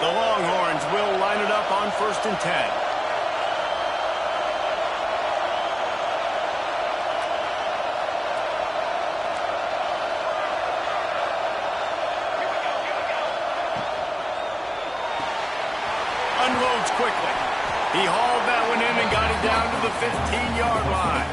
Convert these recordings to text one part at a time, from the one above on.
The Longhorns will line it up on 1st and 10. Unloads quickly. He hauled that one in and got it down to the 15-yard line.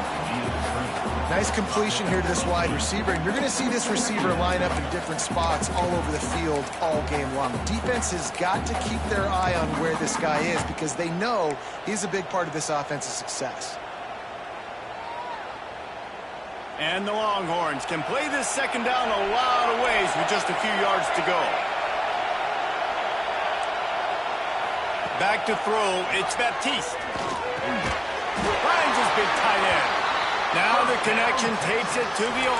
Nice completion here to this wide receiver. And you're going to see this receiver line up in different spots all over the field all game long. Defense has got to keep their eye on where this guy is because they know he's a big part of this offense's success. And the Longhorns can play this second down a lot of ways with just a few yards to go. Back to throw, it's Baptiste. Finds his big tight end. Now the connection takes it to the 11.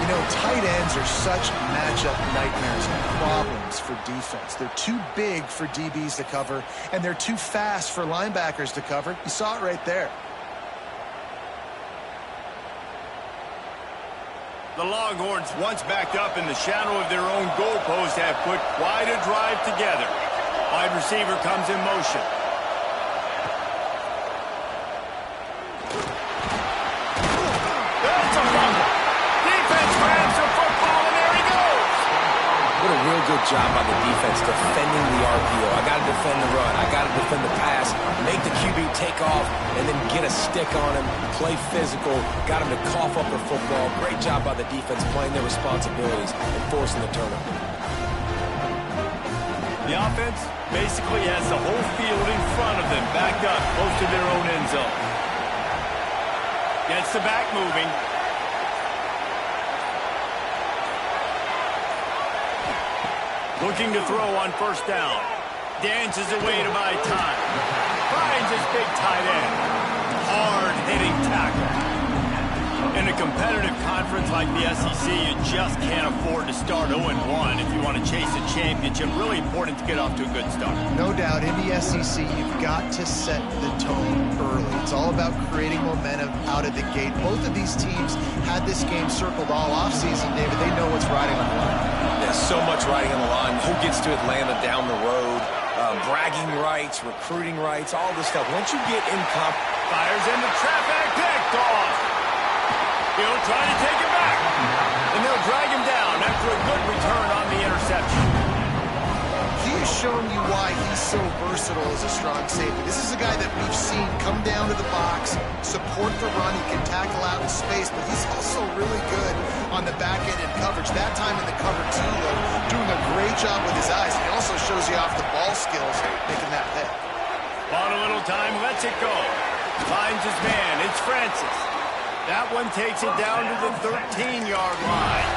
You know, tight ends are such matchup nightmares and problems for defense. They're too big for DBs to cover, and they're too fast for linebackers to cover. You saw it right there. The Longhorns, once backed up in the shadow of their own goalpost, have put quite a drive together. Wide receiver comes in motion. That's a fumble. Defense grabs the football, and there he goes. What a real good job by the defense defending the RPO. I got to defend the run. I got to defend the pass. Make the QB take off, and then get a stick on him. Play physical. Got him to cough up the football. Great job by the defense playing their responsibilities and forcing the turnover. The offense basically has the whole field in front of them, backed up close to their own end zone. Gets the back moving. Looking to throw on 1st down. Dances away to buy time. Finds his big tight end. Hard-hitting tackle. In a competitive conference like the SEC, you just can't afford to start 0-1 if you want to chase a championship. Really important to get off to a good start. No doubt, in the SEC, you've got to set the tone early. It's all about creating momentum out of the gate. Both of these teams had this game circled all offseason, David. They know what's riding on the line. There's so much riding on the line. Who gets to Atlanta down the road? Bragging rights, recruiting rights, all this stuff. Once you get in fires into traffic, picked off. He'll try to take it back. And they'll drag him down after a good return on the interception. He has shown you why he's so versatile as a strong safety. This is a guy that we've seen come down to the box, support the run. He can tackle out in space, but he's also really good on the back end in coverage. That time in the cover two, though, doing a great job with his eyes. He also shows you off the ball skills, making that pick. On a little time, lets it go. Finds his man. It's Francis. That one takes it down to the 13-yard line.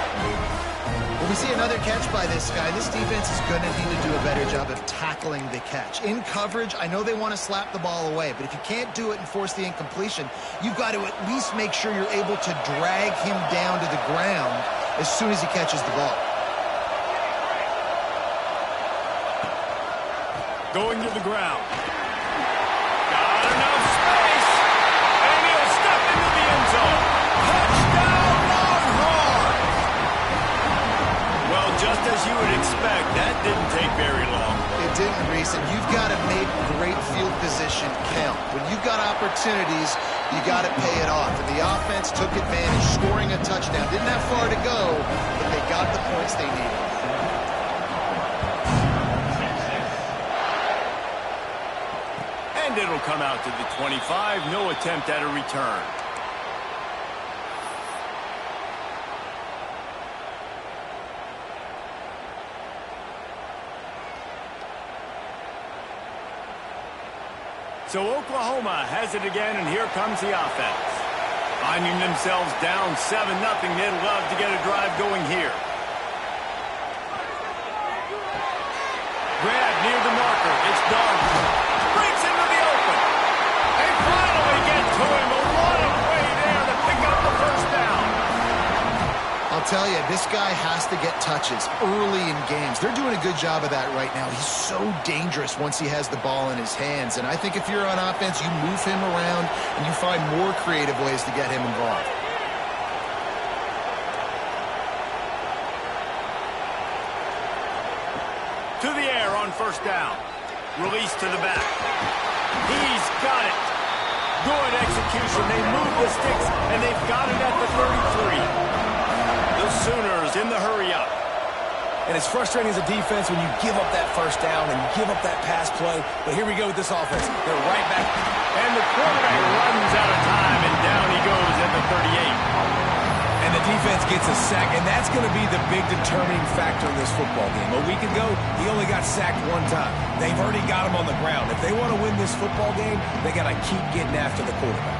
When we see another catch by this guy, this defense is going to need to do a better job of tackling the catch. In coverage, I know they want to slap the ball away, but if you can't do it and force the incompletion, you've got to at least make sure you're able to drag him down to the ground as soon as he catches the ball. Going to the ground. Got enough space. And he'll step into the end zone. Touchdown, Longhorns! Well, just as you would expect, that didn't take very long. It didn't, Reese, and you've got to make great field position count. When you've got opportunities, you got to pay it off. And the offense took advantage, scoring a touchdown. Didn't have far to go, but they got the points they needed. And it'll come out to the 25. No attempt at a return. So Oklahoma has it again, and here comes the offense. Finding themselves down 7-0, they'd love to get a drive going here. Grab near the marker. It's Darby. Breaks into the open. They finally get to him. A lot of way there to pick up the 1st down. I'll tell you, this guy has to get touches early in games. They're doing a good job of that right now. He's so dangerous once he has the ball in his hands. And I think if you're on offense, you move him around and you find more creative ways to get him involved. To the air on first down. Release to the back. He's got it. Good execution. They move the sticks, and they've got it at the 33. The Sooners in the hurry-up. And it's frustrating as a defense when you give up that first down and give up that pass play. But here we go with this offense. They're right back. And the quarterback runs out of time, and down he goes at the 38. And the defense gets a sack, and that's going to be the big determining factor in this football game. A week ago, he only got sacked one time. They've already got him on the ground. If they want to win this football game, they got to keep getting after the quarterback.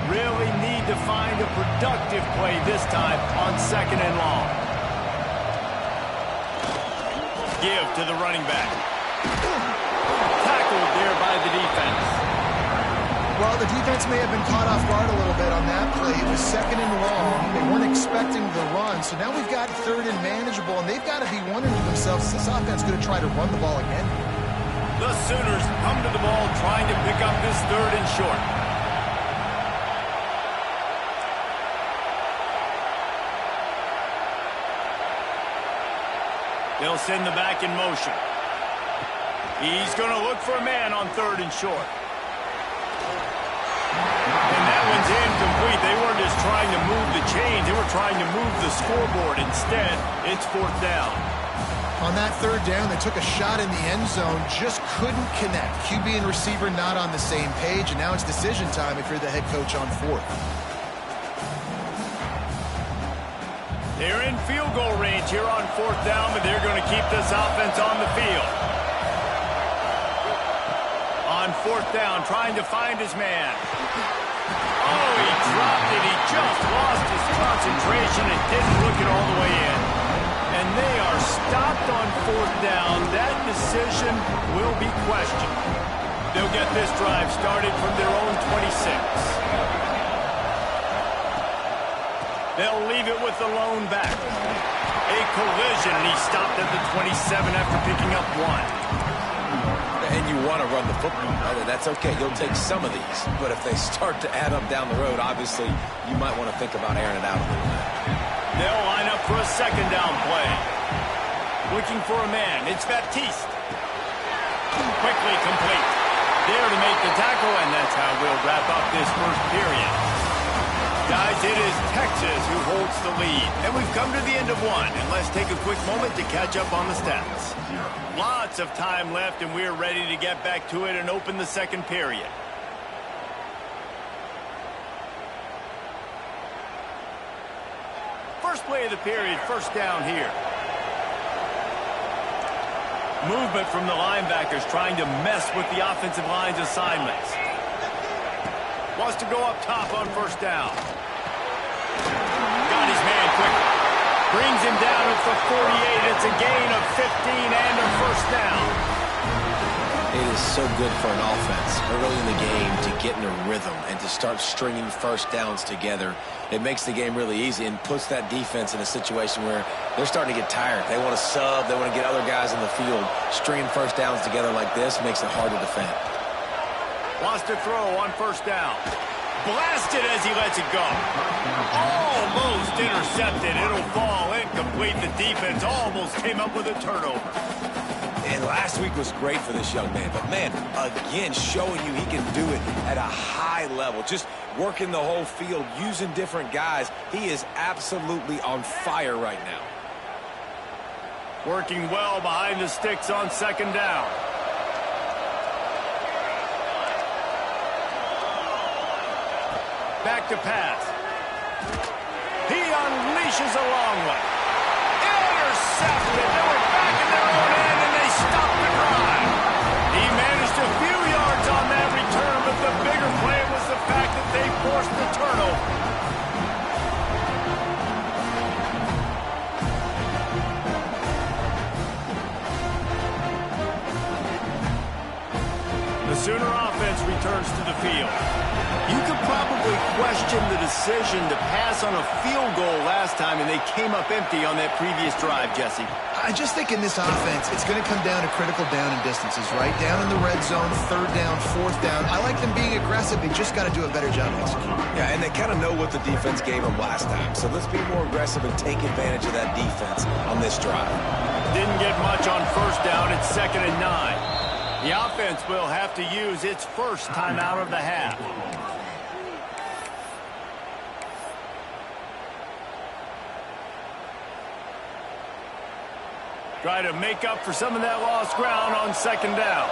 Really need to find a productive play this time on second and long. Give to the running back. Tackled there by the defense. Well, the defense may have been caught off guard a little bit on that play. It was second and long. They weren't expecting the run. So now we've got third and manageable, and they've got to be wondering to themselves, is this offense going to try to run the ball again? The Sooners come to the ball trying to pick up this third and short. They'll send the back in motion. He's going to look for a man on third and short. And that one's incomplete. They weren't just trying to move the chains. They were trying to move the scoreboard. Instead, it's fourth down. On that third down, they took a shot in the end zone, just couldn't connect. QB and receiver not on the same page, and now it's decision time if you're the head coach on fourth. They're in field goal range here on fourth down, but they're going to keep this offense on the field. On fourth down, trying to find his man. Oh, he dropped it. He just lost his concentration and didn't look it all the way in. And they are stopped on fourth down. That decision will be questioned. They'll get this drive started from their own 26. They'll leave it with the lone back. A collision, and he stopped at the 27 after picking up one. And you want to run the football, right? That's okay. You'll take some of these. But if they start to add up down the road, obviously, you might want to think about airing it out a little bit. They'll line up for a second down play. Looking for a man. It's Baptiste. Quickly complete. There to make the tackle, and that's how we'll wrap up this first period. Guys, it is Texas who holds the lead. And we've come to the end of one. And let's take a quick moment to catch up on the stats. Lots of time left, and we're ready to get back to it and open the second period. First play of the period, first down here. Movement from the linebackers trying to mess with the offensive line's assignments. Wants to go up top on first down. Got his man quickly. Brings him down at the 48. It's a gain of 15 and a first down. It is so good for an offense early in the game to get in a rhythm and to start stringing first downs together. It makes the game really easy and puts that defense in a situation where they're starting to get tired. They want to sub. They want to get other guys in the field. Stringing first downs together like this makes it hard to defend. Wants to throw on first down. Blasted as he lets it go. Almost intercepted. It'll fall incomplete. The defense almost came up with a turnover. And last week was great for this young man. But, man, again, showing you he can do it at a high level. Just working the whole field, using different guys. He is absolutely on fire right now. Working well behind the sticks on second down. Back to pass. He unleashes a long one. Intercepted. They were back in their own end, and they stopped the drive. He managed a few yards on that return, but the bigger play was the fact that they forced the turnover. The Sooner offense returns to the field. You could probably question the decision to pass on a field goal last time, and they came up empty on that previous drive, Jesse. I just think in this offense, it's going to come down to critical down and distances, right? Down in the red zone, third down, fourth down. I like them being aggressive. They just got to do a better job executing. Yeah, and they kind of know what the defense gave them last time. So let's be more aggressive and take advantage of that defense on this drive. didn't get much on first down. It's 2nd and 9. The offense will have to use its first timeout of the half. Try to make up for some of that lost ground on 2nd down.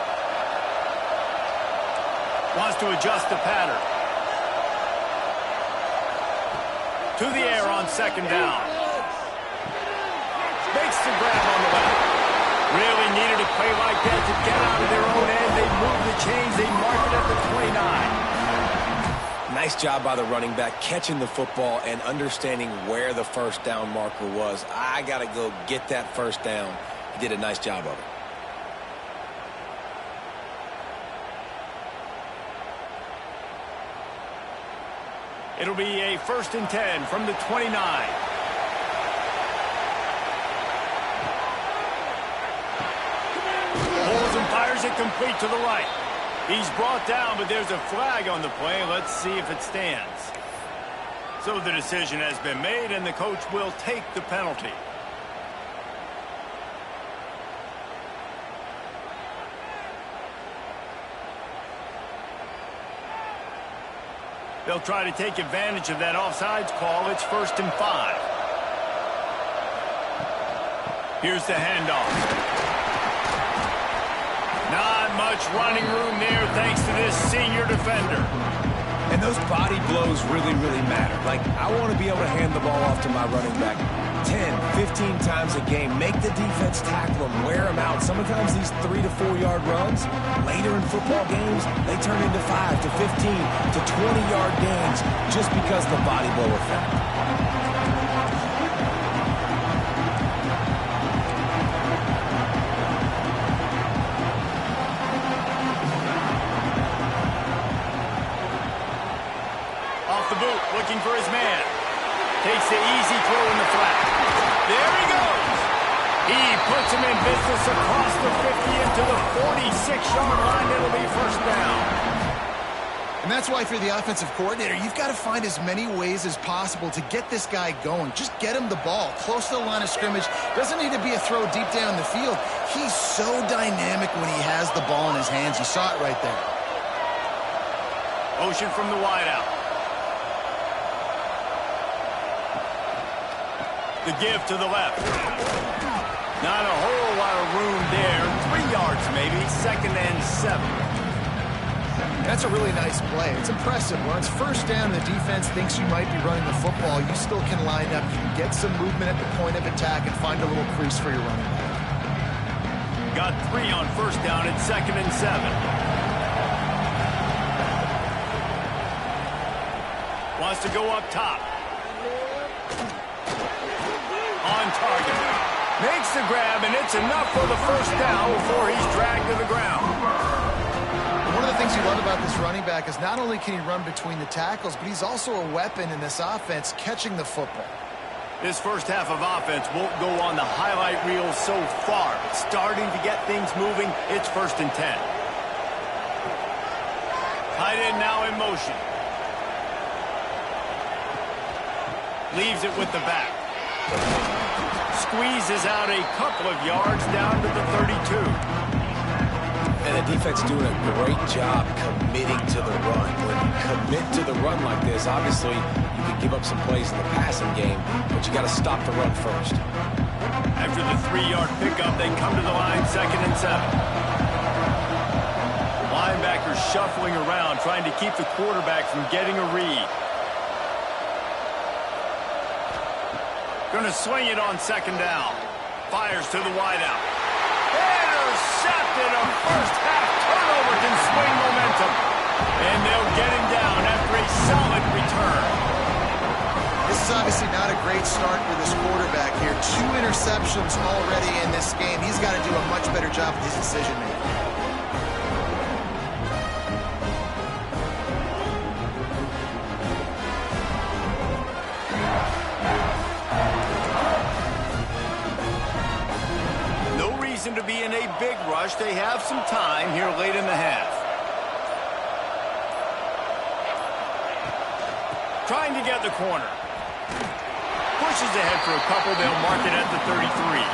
Wants to adjust the pattern. To the air on 2nd down. Makes the grab on the left. Really needed a play like that to get out of their own end. They move the chains. They mark it at the 29. Nice job by the running back, catching the football and understanding where the first down marker was. I got to go get that first down. He did a nice job of it. It'll be a 1st and 10 from the 29. Pulls and fires it complete to the right. He's brought down, but there's a flag on the play. Let's see if it stands. So the decision has been made, and the coach will take the penalty. They'll try to take advantage of that offsides call. It's 1st and 5. Here's the handoff. Not much running room there thanks to this senior defender. And those body blows really, really matter. Like, I want to be able to hand the ball off to my running back 10, 15 times a game. Make the defense tackle them, wear them out. Sometimes these 3 to 4 yard runs, later in football games, they turn into 5 to 15 to 20 yard gains just because of the body blow effect. Looking for his man. Takes the easy throw in the flat. There he goes. He puts him in business across the 50 into the 46-yard line. It'll be 1st down. And that's why, if you're the offensive coordinator, you've got to find as many ways as possible to get this guy going. Just get him the ball close to the line of scrimmage. Doesn't need to be a throw deep down the field. He's so dynamic when he has the ball in his hands. You saw it right there. Motion from the wideout. The give to the left. Not a whole lot of room there. 3 yards maybe. 2nd and 7. That's a really nice play. It's impressive. When it's 1st down, the defense thinks you might be running the football. You still can line up. You can get some movement at the point of attack and find a little crease for your running back. Got 3 on 1st down. It's 2nd and 7. Wants to go up top. On target. Makes the grab, and it's enough for the 1st down before he's dragged to the ground. One of the things you love about this running back is not only can he run between the tackles, but he's also a weapon in this offense catching the football. This first half of offense won't go on the highlight reel so far. Starting to get things moving. It's 1st and 10. Tight end now in motion. Leaves it with the back. Squeezes out a couple of yards down to the 32. And the defense doing a great job committing to the run. When you commit to the run like this, obviously you can give up some plays in the passing game, but you got to stop the run first. After the 3-yard pickup, they come to the line 2nd and 7. Linebackers shuffling around, trying to keep the quarterback from getting a read. Going to swing it on 2nd down. Fires to the wideout. Intercepted. A first-half turnover can swing momentum. And they'll get him down after a solid return. This is obviously not a great start for this quarterback here. 2 interceptions already in this game. He's got to do a much better job with his decision-making. To be in a big rush. They have some time here late in the half. Trying to get the corner. Pushes ahead for a couple. They'll mark it at the 33.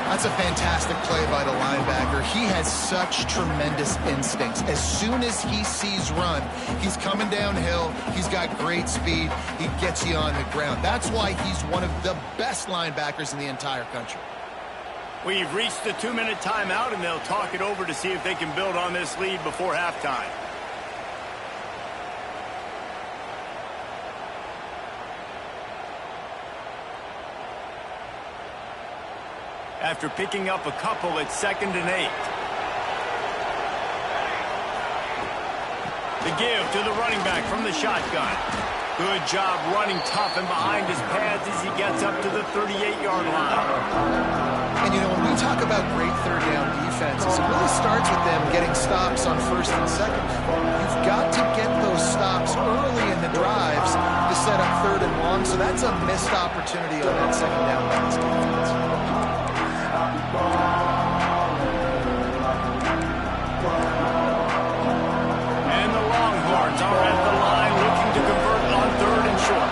That's a fantastic play by the linebacker. He has such tremendous instincts. As soon as he sees run, he's coming downhill. He's got great speed. He gets you on the ground. That's why he's one of the best linebackers in the entire country. We've reached the 2-minute timeout, and they'll talk it over to see if they can build on this lead before halftime. After picking up a couple, it's 2nd and 8. The give to the running back from the shotgun. Good job running tough and behind his pads as he gets up to the 38-yard line. And, you know, when we talk about great third-down defenses, it really starts with them getting stops on 1st and 2nd. You've got to get those stops early in the drives to set up 3rd and long, so that's a missed opportunity on that 2nd down by this defense. And the Longhorns are at the line looking to convert on 3rd and short.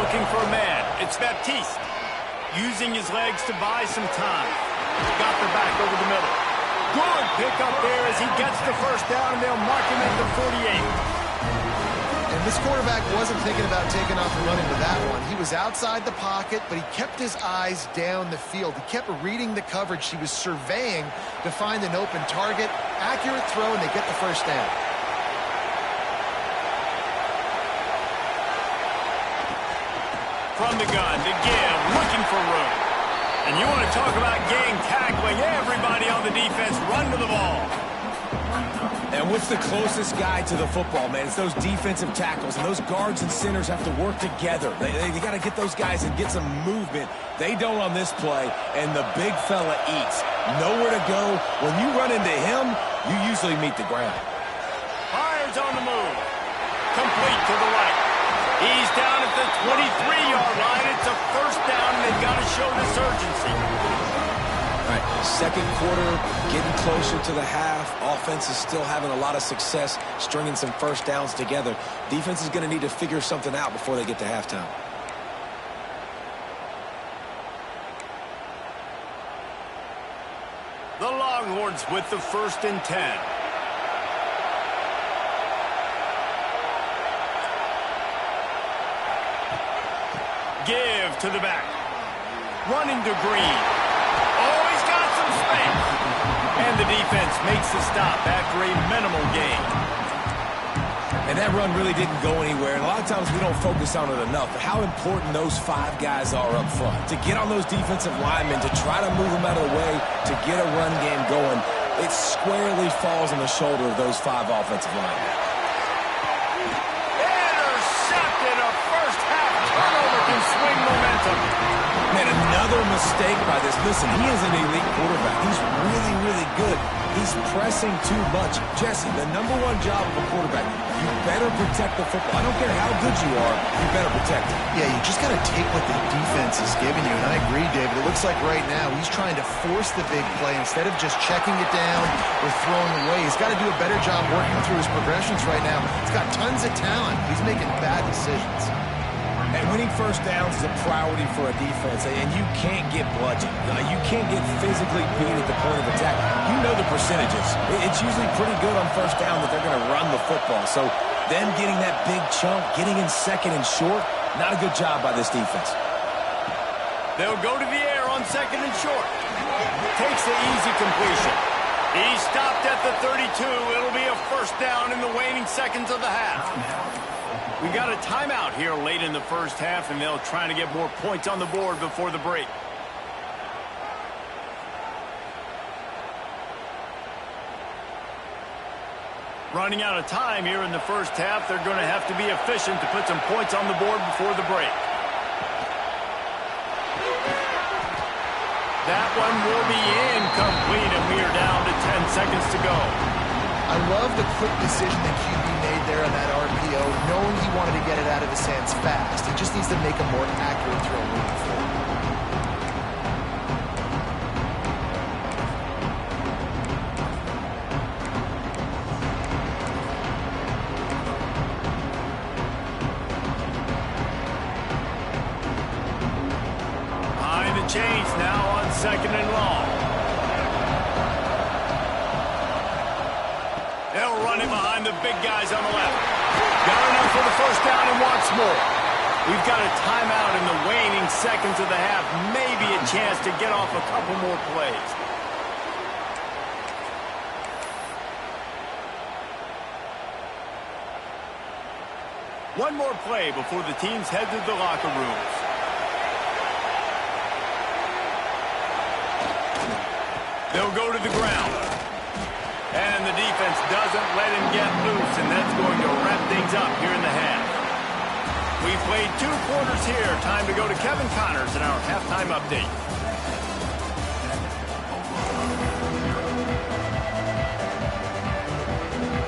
Looking for a man. It's Baptiste. Using his legs to buy some time. Got the back over the middle. Good pick up there as he gets the 1st down, and they'll mark him at the 48. And this quarterback wasn't thinking about taking off and running with that one. He was outside the pocket, but he kept his eyes down the field. He kept reading the coverage. He was surveying to find an open target. Accurate throw, and they get the 1st down. From the gun to give, looking for room. And you want to talk about gang tackling. Everybody on the defense run to the ball. And what's the closest guy to the football, man? It's those defensive tackles, and those guards and centers have to work together. They got to get those guys and get some movement. They don't on this play, and the big fella eats. Nowhere to go. When you run into him, you usually meet the ground. Fires on the move. Complete to the right. He's down at the 23-yard line. It's a 1st down, and they've got to show this urgency. All right, 2nd quarter, getting closer to the half. Offense is still having a lot of success stringing some 1st downs together. Defense is going to need to figure something out before they get to halftime. The Longhorns with the 1st and 10. Give to the back. Running to Green. Oh, he's got some space. And the defense makes the stop after a minimal gain. And that run really didn't go anywhere. And a lot of times we don't focus on it enough. But how important those 5 guys are up front. To get on those defensive linemen, to try to move them out of the way, to get a run game going, it squarely falls on the shoulder of those 5 offensive linemen. Intercepted. A first-half turnover can swing momentum. Man, another mistake by this. Listen, he is an elite quarterback. He's really, really good. He's pressing too much. Jesse, the #1 job of a quarterback, you better protect the football. I don't care how good you are, you better protect it. Yeah, you just got to take what the defense is giving you. And I agree, David. It looks like right now he's trying to force the big play instead of just checking it down or throwing away. He's got to do a better job working through his progressions right now. He's got tons of talent. He's making bad decisions. And winning 1st downs is a priority for a defense, and you can't get bludgeoned. You can't get physically beat at the point of attack. You know the percentages. It's usually pretty good on 1st down that they're going to run the football. So them getting that big chunk, getting in 2nd and short, not a good job by this defense. They'll go to the air on 2nd and short. Takes the easy completion. He stopped at the 32. It'll be a 1st down in the waning seconds of the half. We got a timeout here late in the 1st half, and they'll try to get more points on the board before the break. Running out of time here in the 1st half, they're going to have to be efficient to put some points on the board before the break. That one will be incomplete, and we are down to 10 seconds to go. I love the quick decision that QB made there on that RPO, knowing he wanted to get it out of his hands fast. He just needs to make a more accurate throw moving forward. Behind the chains now on 2nd and long. They'll run it behind the big guys on the left. Got enough for the first down and wants more. We've got a timeout in the waning seconds of the half. Maybe a chance to get off a couple more plays. One more play before the teams head to the locker rooms. They'll go to the ground. And the defense doesn't let him get loose, and that's going to wrap things up here in the half. We've played 2 quarters here. Time to go to Kevin Connors in our halftime update.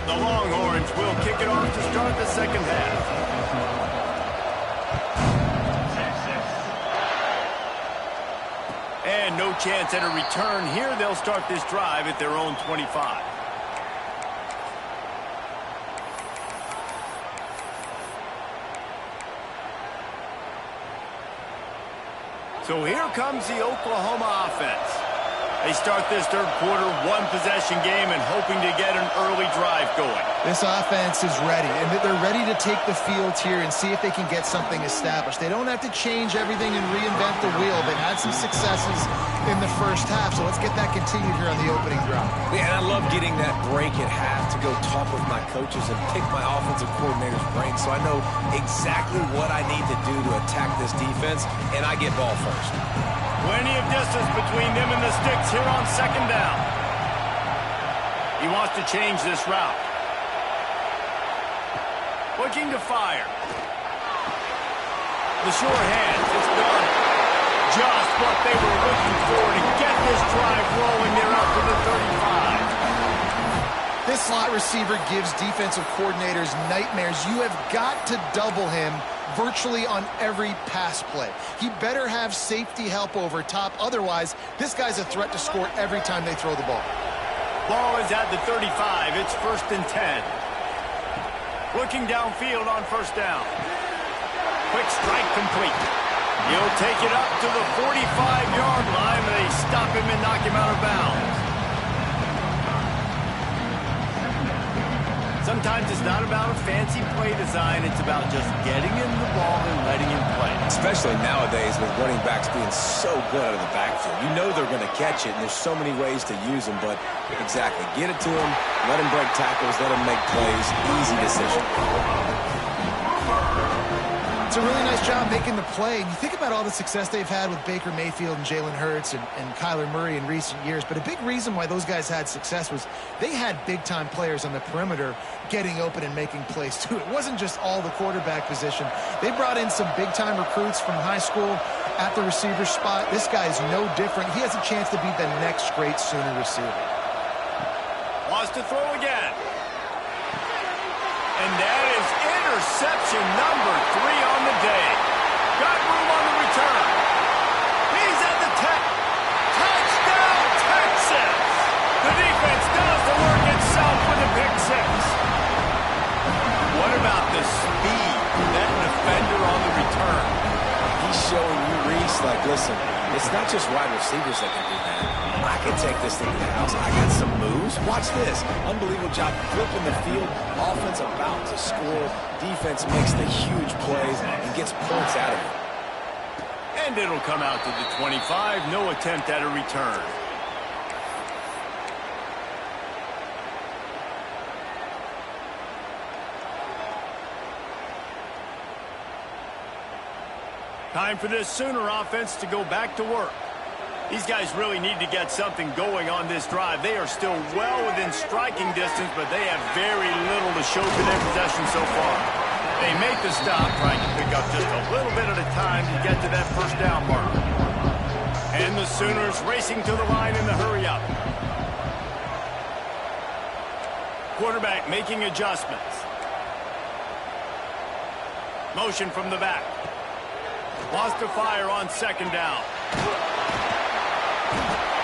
The Longhorns will kick it off to start the second half. And no chance at a return here. They'll start this drive at their own 25. So here comes the Oklahoma offense. They start this third quarter, 1-possession game, and hoping to get an early drive going. This offense is ready, and they're ready to take the field here and see if they can get something established. They don't have to change everything and reinvent the wheel. They've had some successes in the first half, so let's get that continued here on the opening drive. Yeah, and I love getting that break at half to go talk with my coaches and pick my offensive coordinator's brain so I know exactly what I need to do to attack this defense, and I get ball first. Plenty of distance between them and the sticks here on second down. He wants to change this route. Looking to fire. The sure hands, it's done. Just what they were looking for to get this drive rolling. They're out to the 35. This slot receiver gives defensive coordinators nightmares. You have got to double him virtually on every pass play. He better have safety help over top. Otherwise, this guy's a threat to score every time they throw the ball. Ball is at the 35. It's 1st and 10. Looking downfield on first down. Quick strike complete. He'll take it up to the 45-yard line, but they stop him and knock him out of bounds. Sometimes it's not about a fancy play design. It's about just getting him the ball and letting him play. Especially nowadays with running backs being so good out of the backfield. You know they're going to catch it, and there's so many ways to use them, but exactly. Get it to him, let him break tackles, let him make plays. Easy decision. It's a really nice job making the play. And you think about all the success they've had with Baker Mayfield and Jalen Hurts and Kyler Murray in recent years. But a big reason why those guys had success was they had big-time players on the perimeter getting open and making plays, too. It wasn't just all the quarterback position. They brought in some big-time recruits from high school at the receiver spot. This guy is no different. He has a chance to be the next great Sooner receiver. Wants to throw again. And that is interception number 3 on the day. Got room on the return. He's at the 10. Touchdown, Texas! The defense does the work itself with a pick 6. What about the speed of that defender on the return? He's showing you, Reese, like, listen, it's not just wide receivers that can do that. I can take this thing to the house. I got some moves. Watch this. Unbelievable job flipping the field. Offense about to score. Defense makes the huge plays and gets points out of it. And it'll come out to the 25. No attempt at a return. Time for this Sooner offense to go back to work. These guys really need to get something going on this drive. They are still well within striking distance, but they have very little to show for their possession so far. They make the stop, trying to pick up just a little bit at a time to get to that first down mark. And the Sooners racing to the line in the hurry-up. Quarterback making adjustments. Motion from the back. Wants to fire on second down.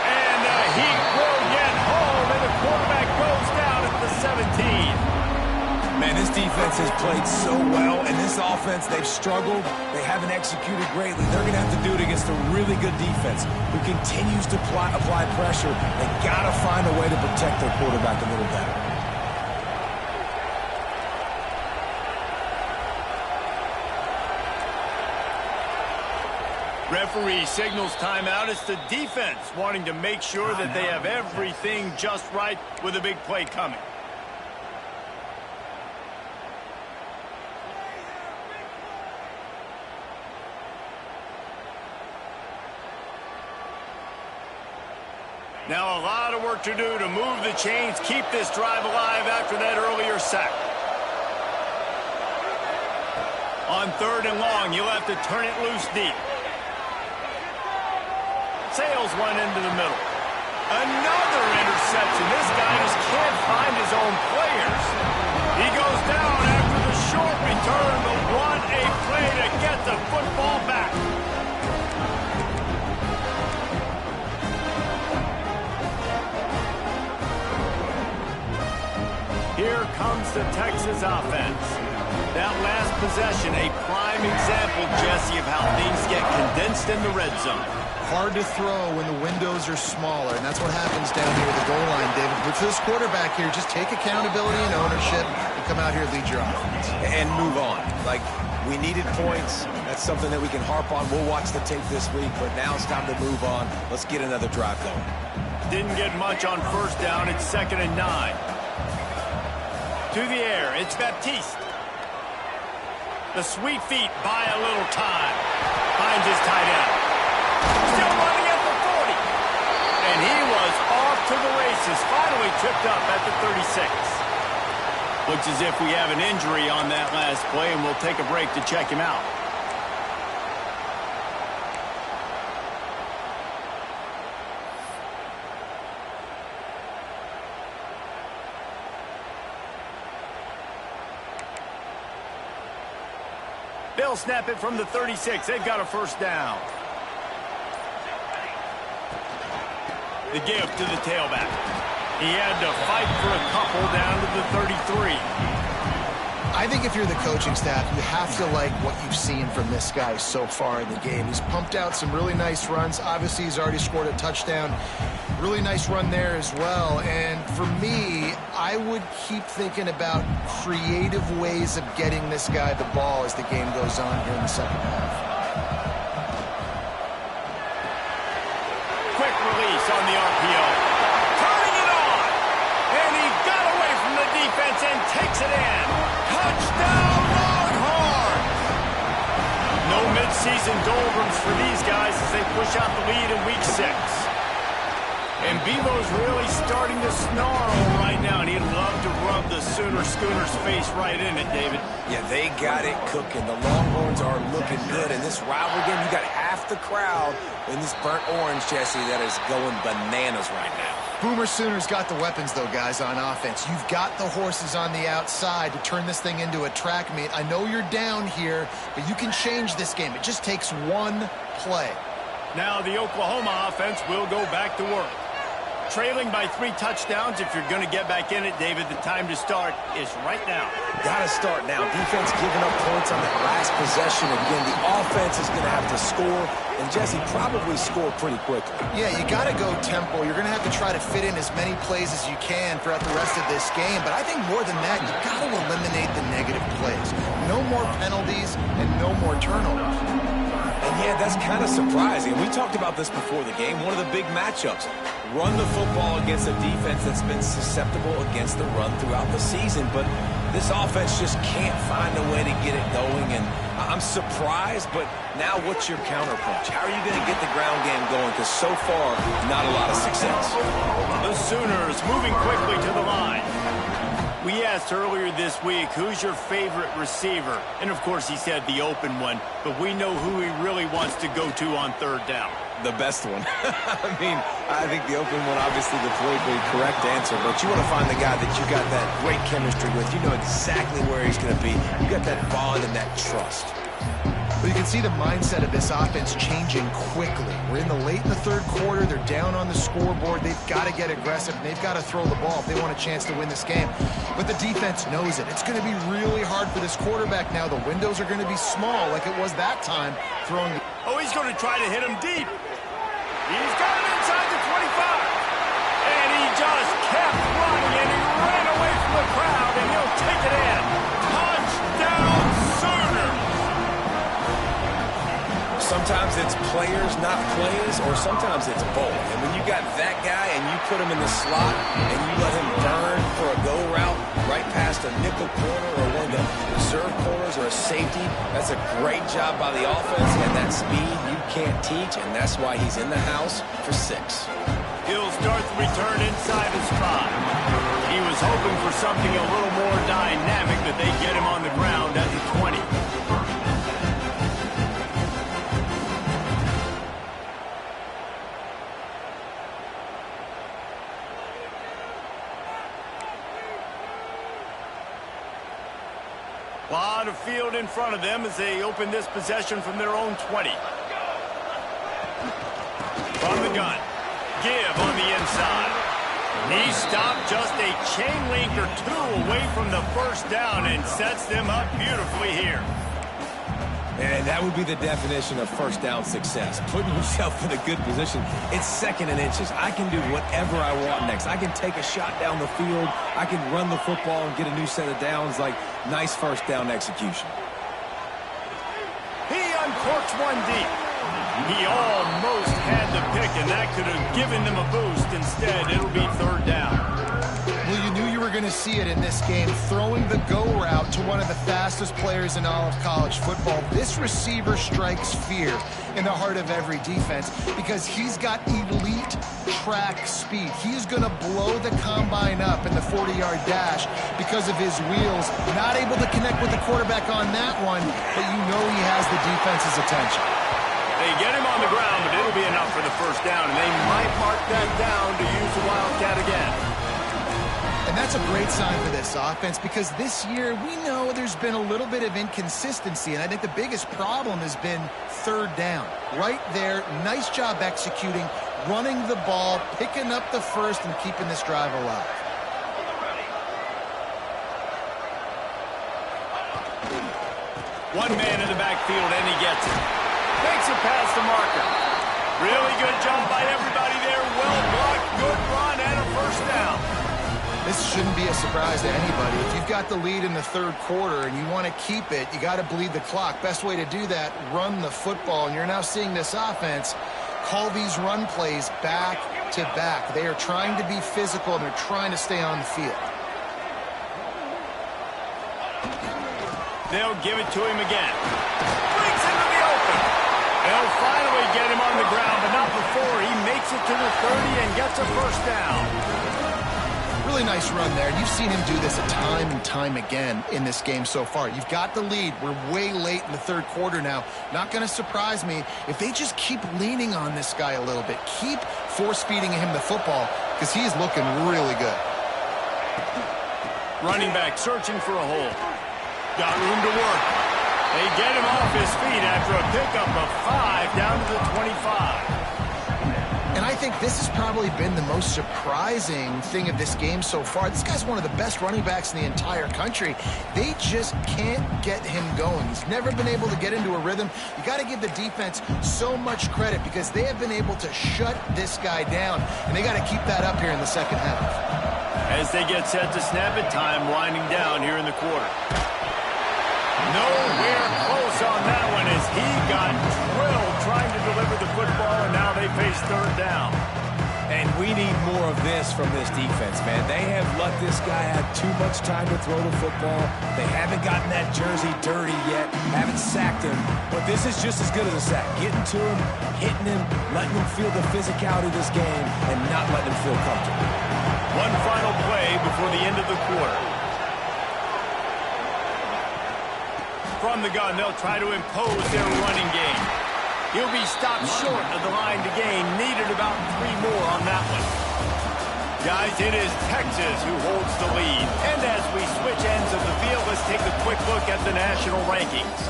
And he will get home, and the quarterback goes down at the 17. Man, this defense has played so well, and this offense, they've struggled. They haven't executed greatly. They're going to have to do it against a really good defense who continues to apply pressure. They got to find a way to protect their quarterback a little better. Referee signals timeout. It's the defense wanting to make sure that they have everything just right with a big play coming. Now a lot of work to do to move the chains, keep this drive alive after that earlier sack. On 3rd and long, you'll have to turn it loose deep. Sails one into the middle. Another interception. This guy just can't find his own players. He goes down after the short return, but what a play to get the football back. Here comes the Texas offense. That last possession, a prime example, Jesse, of how things get condensed in the red zone. Hard to throw when the windows are smaller, and that's what happens down here at the goal line, David. But for this quarterback here, just take accountability and ownership and come out here and lead your offense. And move on. Like, we needed points. That's something that we can harp on. We'll watch the tape this week, but now it's time to move on. Let's get another drive going. Didn't get much on 1st down. It's 2nd and 9. To the air, it's Baptiste. The sweet feet buy a little time. Finds his tight end. Still running at the 40. And he was off to the races. Finally tripped up at the 36. Looks as if we have an injury on that last play, and we'll take a break to check him out. They'll snap it from the 36. They've got a 1st down. The give to the tailback. He had to fight for a couple down to the 33. I think if you're the coaching staff, you have to like what you've seen from this guy so far in the game. He's pumped out some really nice runs. Obviously, he's already scored a touchdown. Really nice run there as well. And for me, I would keep thinking about creative ways of getting this guy the ball as the game goes on here in the second half. Quick release on the RPO. Turning it on. And he got away from the defense and takes it in. Touchdown, Longhorns! No midseason doldrums for these guys as they push out the lead in Week 6. And Bevo's really starting to snarl right now, and he'd love to rub the Schooner's face right in it, David. Yeah, they got it cooking. The Longhorns are looking good. In this rivalry game, you got half the crowd in this burnt orange, Jesse, that is going bananas right now. Boomer Sooners got the weapons, though, guys, on offense. You've got the horses on the outside to turn this thing into a track meet. I know you're down here, but you can change this game. It just takes one play. Now the Oklahoma offense will go back to work. Trailing by 3 touchdowns. If you're going to get back in it, David, the time to start is right now. Got to start now. Defense giving up points on that last possession. Again, the offense is going to have to score, and Jesse probably score pretty quickly. Yeah, you got to go tempo. You're going to have to try to fit in as many plays as you can throughout the rest of this game. But I think more than that, you got to eliminate the negative plays. No more penalties and no more turnovers. And yeah, that's kind of surprising. We talked about this before the game. One of the big matchups. Run the football against a defense that's been susceptible against the run throughout the season. But this offense just can't find a way to get it going. And I'm surprised, but now what's your counterpunch? How are you going to get the ground game going? Because so far, not a lot of success. The Sooners moving quickly to the line. We asked earlier this week, who's your favorite receiver? And, of course, he said the open one. But we know who he really wants to go to on 3rd down. The best one. I mean, I think the open one, obviously the politically correct answer, but you want to find the guy that you got that great chemistry with. You know exactly where he's going to be. You got that bond and that trust. But you can see the mindset of this offense changing quickly. We're late in the third quarter. They're down on the scoreboard. They've got to get aggressive, and they've got to throw the ball if they want a chance to win this game. But the defense knows it. It's going to be really hard for this quarterback now. The windows are going to be small like it was that time throwing. Oh, he's going to try to hit him deep. He's got it inside the 25. And he just kept running, and he ran away from the crowd, and he'll take it in. Touchdown, Sooners! Sometimes it's players, not plays, or sometimes it's both. And when you got that guy and you put him in the slot and you let him burn for a go route right past a nickel corner or one of the reserve corners or a safety, that's a great job by the offense, and that speed you can't teach, and that's why he's in the house for 6. He'll start the return inside his 5. He was hoping for something a little more dynamic, but they get him on the ground at the 20. A lot of field in front of them as they open this possession from their own 20. From the gun. Give on the inside. He stopped just a chain link or 2 away from the first down and sets them up beautifully here. And that would be the definition of first down success. Putting yourself in a good position. It's 2nd and inches. I can do whatever I want next. I can take a shot down the field. I can run the football and get a new set of downs. Like, nice first down execution. He uncorks one deep. He almost had the pick, and that could have given them a boost. Instead, it'll be 3rd down. Well, you knew you were going to see it in this game, throwing the go route to one of the fastest players in all of college football. This receiver strikes fear in the heart of every defense because he's got elite track speed. He's going to blow the combine up in the 40-yard dash because of his wheels. Not able to connect with the quarterback on that one, but you know he has the defense's attention. They get him on the ground, but it'll be enough for the first down, and they might mark that down to use the Wildcat again. And that's a great sign for this offense because this year we know there's been a little bit of inconsistency, and I think the biggest problem has been 3rd down. Right there, nice job executing, running the ball, picking up the first, and keeping this drive alive. One man in the backfield, and he gets it. Makes it past the marker. Really good job by everybody there. Well blocked, good run, and a first down. This shouldn't be a surprise to anybody. If you've got the lead in the 3rd quarter and you want to keep it, you got to bleed the clock. Best way to do that, run the football. And you're now seeing this offense call these run plays back to back. They are trying to be physical, and they're trying to stay on the field. They'll give it to him again. Breaks into the open. They'll finally get him on the ground, but not before he makes it to the 30 and gets a first down. Really nice run there. You've seen him do this time and time again in this game so far. You've got the lead. We're way late in the 3rd quarter now. Not going to surprise me if they just keep leaning on this guy a little bit. Keep force-feeding him the football because he's looking really good. Running back searching for a hole. Got room to work. They get him off his feet after a pickup of 5 down to the 25. And I think this has probably been the most surprising thing of this game so far. This guy's one of the best running backs in the entire country. They just can't get him going. He's never been able to get into a rhythm. You got to give the defense so much credit because they have been able to shut this guy down, and they got to keep that up here in the 2nd half. As they get set to snap it, time winding down here in the quarter. Nowhere close on that one as he got drilled trying to deliver the football, and now they face 3rd down. And we need more of this from this defense, man. They have let this guy have too much time to throw the football. They haven't gotten that jersey dirty yet, haven't sacked him. But this is just as good as a sack. Getting to him, hitting him, letting him feel the physicality of this game, and not letting him feel comfortable. One final play before the end of the quarter. From the gun, they'll try to impose their running game. He'll be stopped short of the line to gain. Needed about 3 more on that one. Guys, it is Texas who holds the lead. And as we switch ends of the field, let's take a quick look at the national rankings.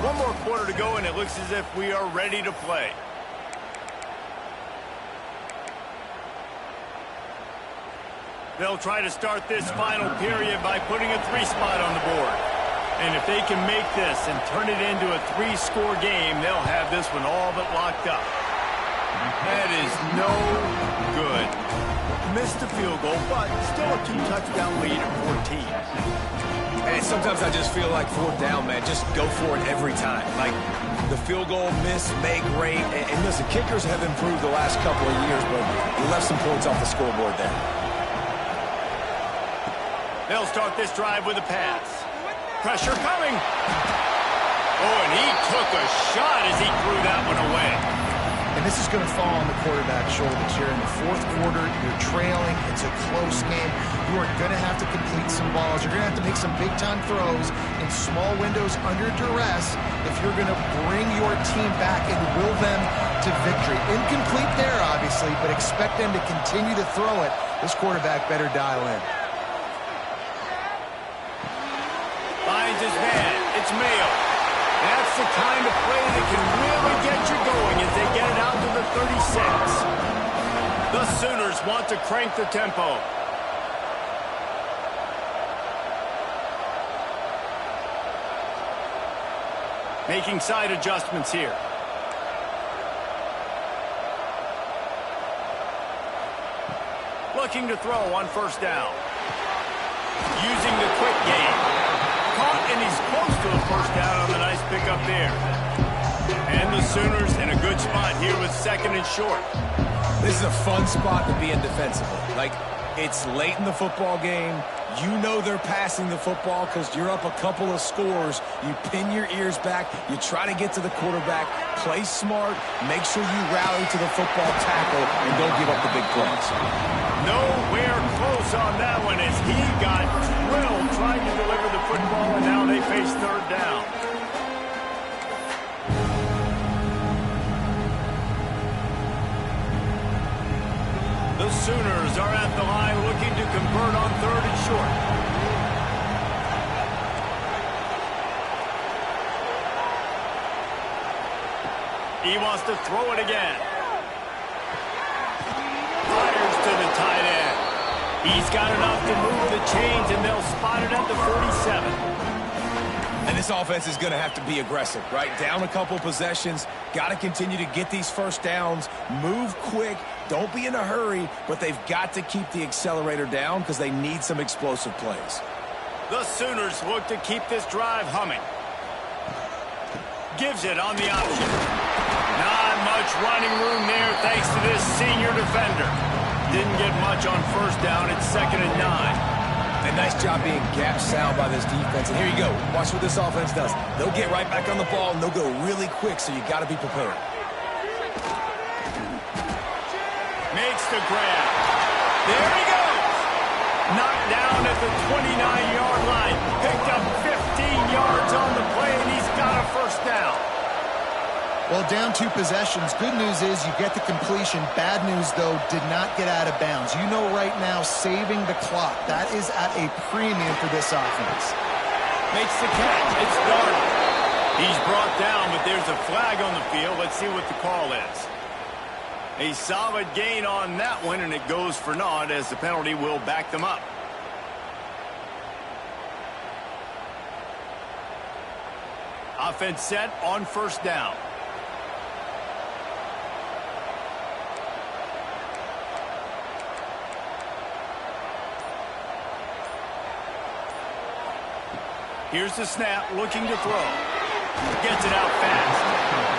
One more quarter to go, and it looks as if we are ready to play. They'll try to start this final period by putting a 3-spot on the board. And if they can make this and turn it into a 3-score game, they'll have this one all but locked up. That is no good. Missed the field goal, but still a 2-touchdown lead at 14. And sometimes I just feel like 4th down, man. Just go for it every time. Like, the field goal, miss, make, rate. And listen, kickers have improved the last couple of years, but he left some points off the scoreboard there. They'll start this drive with a pass. Pressure coming. Oh, and he took a shot as he threw that one away. And this is going to fall on the quarterback's shoulders here in the 4th quarter. You're trailing. It's a close game. You are going to have to complete some balls. You're going to have to make some big-time throws in small windows under duress if you're going to bring your team back and will them to victory. Incomplete there, obviously, but expect them to continue to throw it. This quarterback better dial in. Finds his man. It's Mayo. That's the kind of play that can really get you going as they get it out to the 36. The Sooners want to crank the tempo. Making side adjustments here. Looking to throw on 1st down. Using the quick game. Caught, and he's close to a 1st down on the nice pickup there. And the Sooners in a good spot here with 2nd and short. This is a fun spot to be in defensively. Like, it's late in the football game. You know they're passing the football because you're up a couple of scores. You pin your ears back. You try to get to the quarterback. Play smart. Make sure you rally to the football tackle and don't give up the big plays. Nowhere close on that one as he got drilled trying to deliver the football, and now they face 3rd down. The Sooners are at the line looking to convert on 3rd and short. He wants to throw it again. Fires to the tight end. He's got enough to move the chains, and they'll spot it at the 47. And this offense is going to have to be aggressive, right? Down a couple possessions. Got to continue to get these 1st downs. Move quick. Don't be in a hurry, but they've got to keep the accelerator down because they need some explosive plays. The Sooners look to keep this drive humming. Gives it on the option. Not much running room there thanks to this senior defender. Didn't get much on 1st down. It's 2nd and 9. A nice job being gap sound by this defense. And here you go. Watch what this offense does. They'll get right back on the ball, and they'll go really quick, so you got to be prepared. Makes the grab. There he goes. Knocked down at the 29-yard line. Picked up 15 yards on the play, and he's got a 1st down. Well, down 2 possessions. Good news is you get the completion. Bad news, though, did not get out of bounds. You know right now, saving the clock. That is at a premium for this offense. Makes the catch. It's Darnold. He's brought down, but there's a flag on the field. Let's see what the call is. A solid gain on that one, and it goes for naught as the penalty will back them up. Offense set on 1st down. Here's the snap, looking to throw. Gets it out fast.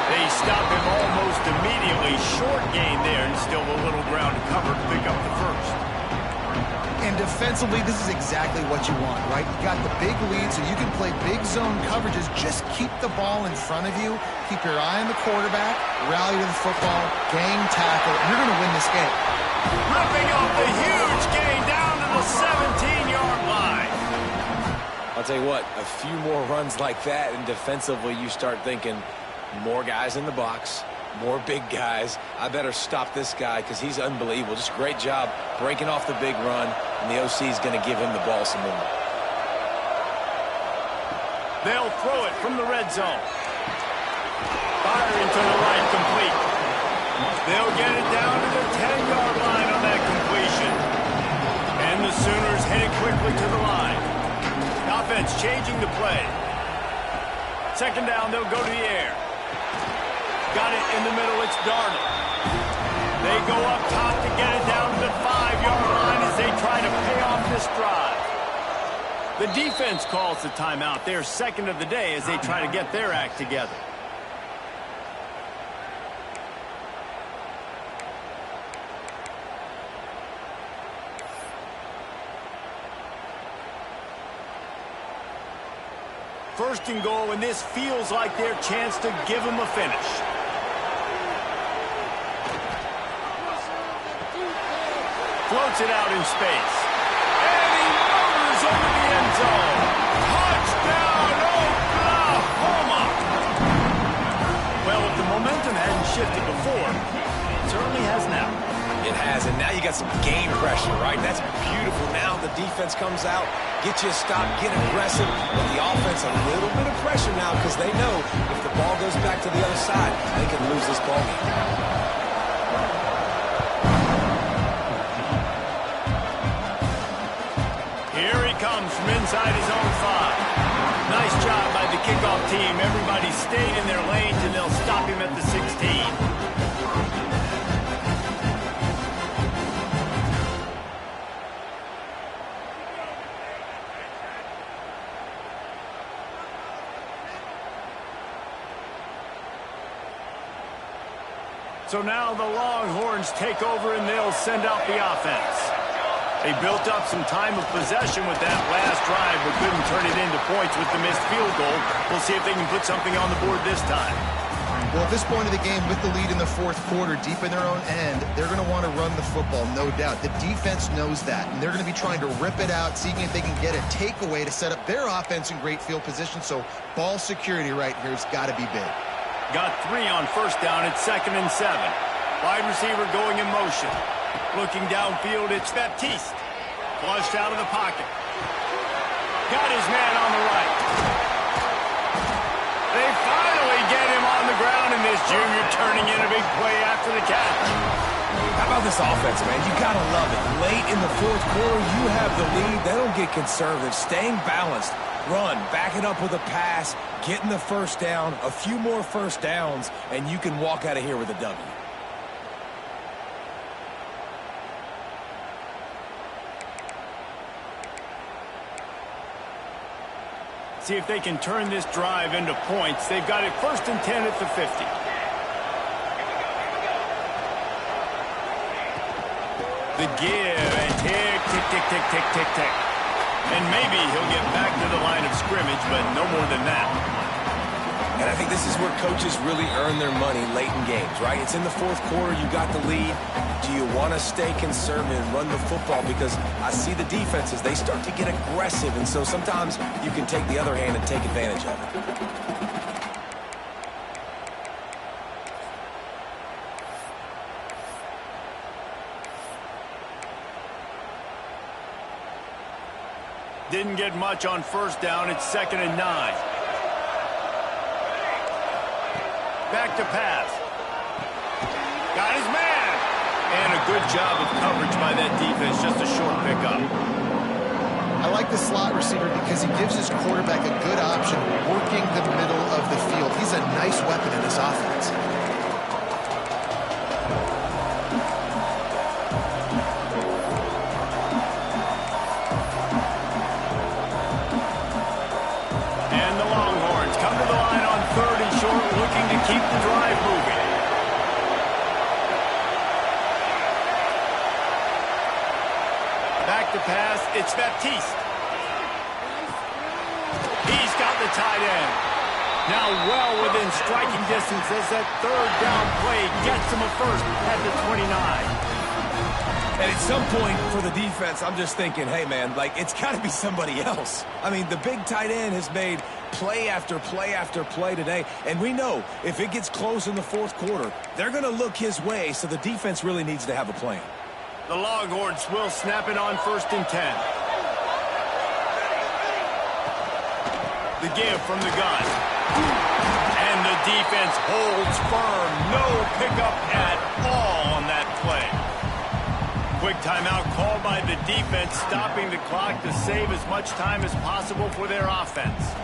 They stop him almost immediately. Short gain there, and still a little ground to cover to pick up the 1st. And defensively, this is exactly what you want, right? You got the big lead, so you can play big zone coverages. Just keep the ball in front of you. Keep your eye on the quarterback. Rally to the football. Gang tackle. You're going to win this game. Ripping off the huge gain down to the 17-yard line. I'll tell you what, a few more runs like that, and defensively you start thinking more guys in the box, More big guys. I better stop this guy because he's unbelievable. Just a great job breaking off the big run, and the OC is going to give him the ball some more. They'll throw it from the red zone. Firing to the right, complete. They'll get it down to the 10-yard line on that completion. And the Sooners headed quickly to the line. Offense changing the play. Second down, they'll go to the air. Got it in the middle, it's Darnold. They go up top to get it down to the 5-yard line as they try to pay off this drive. The defense calls the timeout, their second of the day, as they try to get their act together. First and goal, and this feels like their chance to give them a finish. Floats it out in space. And he murders over the end zone. Touchdown, Oklahoma! Well, if the momentum hadn't shifted before, it certainly has now. It has, and now you got some game pressure, right? That's beautiful. Now the defense comes out, get you a stop, get aggressive, but the offense a little bit of pressure now because they know if the ball goes back to the other side, they can lose this ball game. Here he comes from inside his own 5. Nice job by the kickoff team. Everybody stayed in their lanes, and they'll stop him at the 16. So now the Longhorns take over, and they'll send out the offense. They built up some time of possession with that last drive, but couldn't turn it into points with the missed field goal. We'll see if they can put something on the board this time. Well, at this point of the game, with the lead in the fourth quarter, deep in their own end, they're going to want to run the football, no doubt. The defense knows that, and they're going to be trying to rip it out, seeing if they can get a takeaway to set up their offense in great field position. So ball security right here has got to be big. Got 3 on first down. It's 2nd and 7. Wide receiver going in motion. Looking downfield, it's Baptiste. Flushed out of the pocket. Got his man on the right. They finally get him on the ground, and this junior turning in a big play after the catch. How about this offense, man? You got to love it. Late in the fourth quarter, you have the lead. They don't get conservative. Staying balanced. Run, back it up with a pass, getting the first down, a few more first downs, and you can walk out of here with a W. See if they can turn this drive into points. They've got it 1st and 10 at the 50. The give, and tick, tick, tick, tick, tick, tick, tick. And maybe he'll get back to the line of scrimmage, but no more than that. And I think this is where coaches really earn their money late in games, right? It's in the fourth quarter. You got the lead. Do you want to stay conservative and run the football? Because I see the defenses, they start to get aggressive, and so sometimes you can take the other hand and take advantage of it. Didn't get much on first down. It's 2nd and 9. Back to pass. Got his man. And a good job of coverage by that defense. Just a short pickup. I like the slot receiver because he gives his quarterback a good option working the middle of the field. He's a nice weapon in this offense. Looking to keep the drive moving. Back to pass, it's Baptiste. He's got the tight end. Now well within striking distance as that 3rd down play gets him a first at the 29. And at some point for the defense, I'm just thinking, hey, man, like, it's got to be somebody else. I mean, the big tight end has made play after play after play today. And we know if it gets close in the fourth quarter, they're going to look his way, so the defense really needs to have a plan. The Longhorns will snap it on 1st and 10. The give from the gun. And the defense holds firm. No pickup at all on that play. Quick timeout called by the defense, stopping the clock to save as much time as possible for their offense.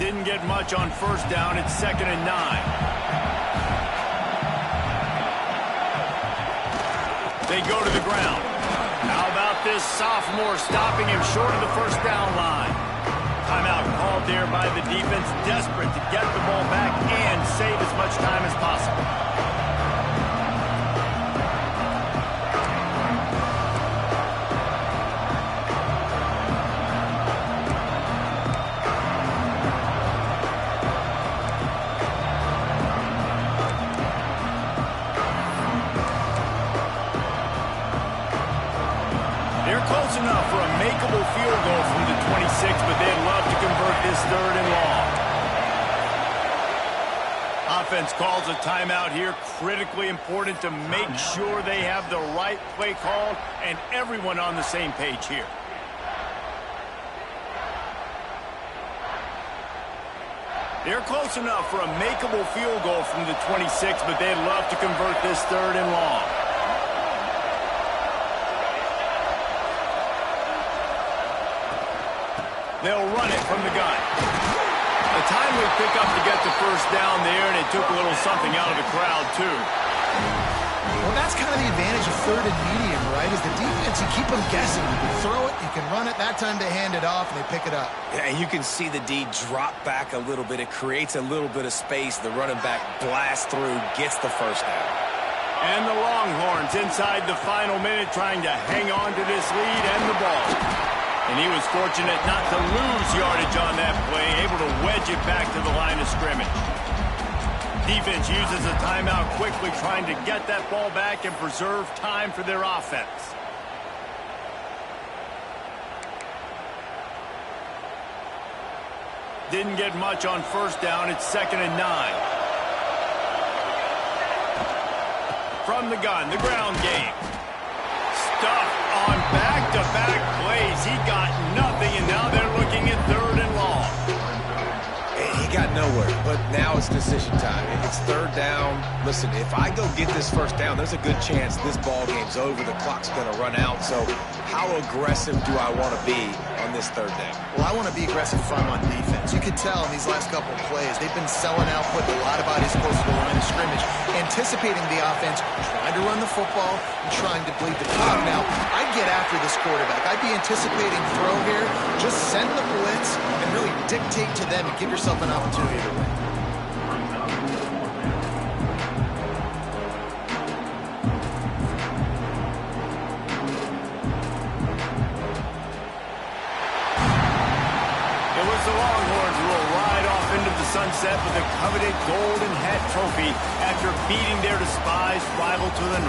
Didn't get much on 1st down. It's 2nd and 9. They go to the ground. How about this sophomore stopping him short of the 1st down line? Timeout called there by the defense, desperate to get the ball back and save as much time as possible. They're close enough for a makeable field goal from the 26, but they'd love to convert this 3rd and long. Offense calls a timeout here. Critically important to make sure they have the right play called and everyone on the same page here. They're close enough for a makeable field goal from the 26, but they'd love to convert this 3rd and long. They'll run it from the gun. A timely pickup to get the 1st down there, and it took a little something out of the crowd, too. Well, that's kind of the advantage of 3rd and medium, right? Is the defense, you keep them guessing. You can throw it, you can run it. That time they hand it off, and they pick it up. Yeah, and you can see the D drop back a little bit. It creates a little bit of space. The running back blasts through, gets the 1st down. And the Longhorns inside the final minute trying to hang on to this lead and the ball. And he was fortunate not to lose yardage on that play, able to wedge it back to the line of scrimmage. Defense uses a timeout quickly, trying to get that ball back and preserve time for their offense. Didn't get much on 1st down. It's 2nd and 9. From the gun, the ground game. Stuck on back-to-back plays. He got nothing, and now they're looking at 3rd and long. He got nowhere, but now it's decision time. It's 3rd down. Listen, if I go get this 1st down, there's a good chance this ball game's over. The clock's going to run out. So how aggressive do I want to be on this 3rd down? Well, I want to be aggressive from on defense. You can tell in these last couple of plays, they've been selling out, putting a lot of bodies close to the line of scrimmage, anticipating the offense, trying to run the football, and trying to bleed the clock. Now, I'd get after this quarterback. I'd be anticipating throw here. Just send the blitz and really dictate to them and give yourself an opportunity to win. The Longhorns will ride off into the sunset with the coveted Golden Hat Trophy after beating their despised rival to the north.